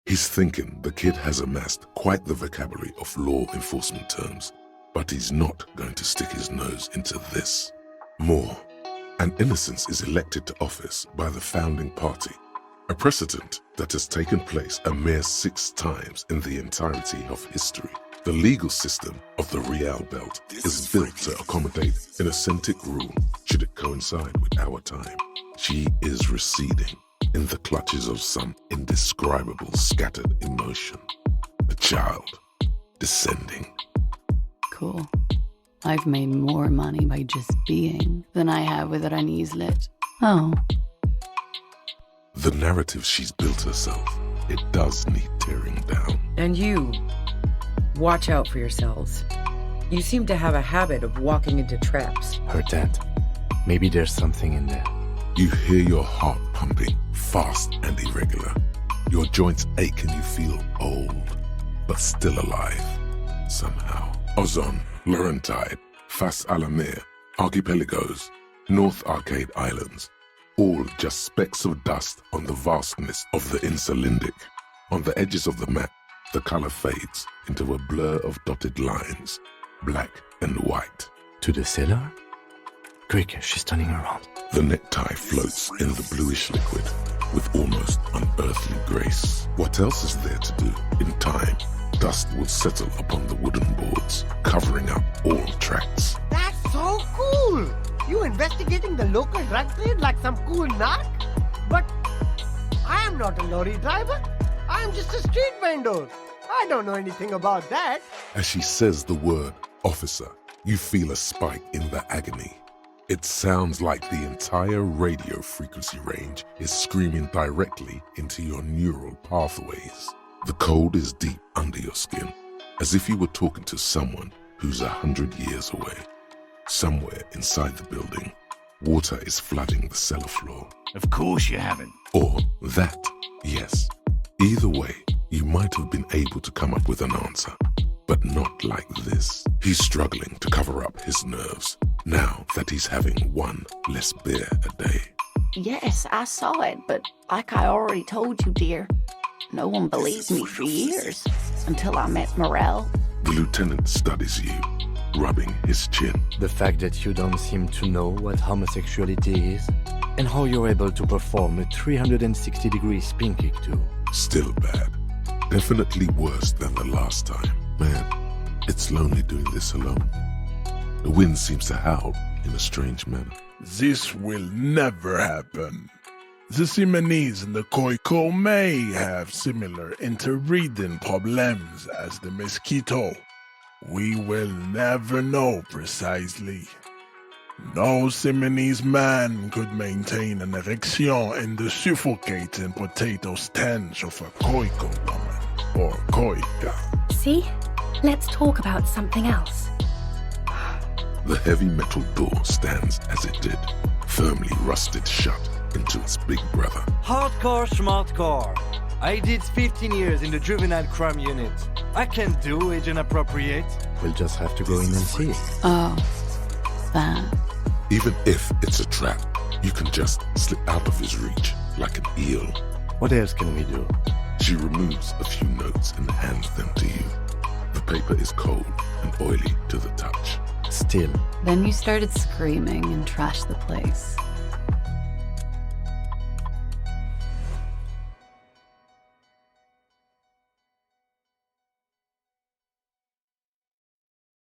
He's thinking the kid has amassed quite the vocabulary of law enforcement terms, but he's not going to stick his nose into this. More, an innocence is elected to office by the founding party, a precedent that has taken place a mere 6 times in the entirety of history. The legal system of the Real Belt is built to accommodate inauthentic rule should it coincide with our time. She is receding in the clutches of some indescribable scattered emotion. A child descending. Cool. I've made more money by just being than I have with Rani's lit. Oh. The narrative she's built herself, it does need tearing down. And you, watch out for yourselves. You seem to have a habit of walking into traps. Heard that. Maybe there's something in there. You hear your heart pumping, fast and irregular. Your joints ache and you feel old, but still alive, somehow. Ozon, Laurentide, Fas Alamir, Archipelagos, North Arcade Islands, all just specks of dust on the vastness of the Insulindic. On the edges of the map, the color fades into a blur of dotted lines, black and white. To the cellar? Quick, she's turning around. The necktie floats in the bluish liquid with almost unearthly grace. What else is there to do? In time, dust will settle upon the wooden boards, covering up all tracks. That's so cool! You investigating the local drug trade like some cool narc? But I am not a lorry driver. I am just a street vendor. I don't know anything about that. As she says the word officer, you feel a spike in the agony. It sounds like the entire radio frequency range is screaming directly into your neural pathways. The cold is deep under your skin, as if you were talking to someone who's 100 years away. Somewhere inside the building, water is flooding the cellar floor. Of course you haven't. Or that, yes. Either way, you might have been able to come up with an answer, but not like this. He's struggling to cover up his nerves, now that he's having one less beer a day. Yes, I saw it, but like I already told you, dear, no one believed me for years until I met Morel. The lieutenant studies you, rubbing his chin. The fact that you don't seem to know what homosexuality is, and how you're able to perform a 360-degree spin kick too. Still bad. Definitely worse than the last time. Man, it's lonely doing this alone. The wind seems to howl in a strange manner. This will never happen. The Simonese and the Khoikhoi may have similar interbreeding problems as the mosquito. We will never know precisely. No Simonese man could maintain an erection in the suffocating potato stench of a Khoikhoi woman or Khoika. See? Let's talk about something else. The heavy metal door stands as it did, firmly rusted shut into its big brother. Hardcore schmaltcore. I did 15 years in the juvenile crime unit. I can do age inappropriate. We'll just have to go in and see. Oh, that. Even if it's a trap, you can just slip out of his reach like an eel. What else can we do? She removes a few notes and hands them to you. The paper is cold and oily to the touch. Still. Then you started screaming and trashed the place.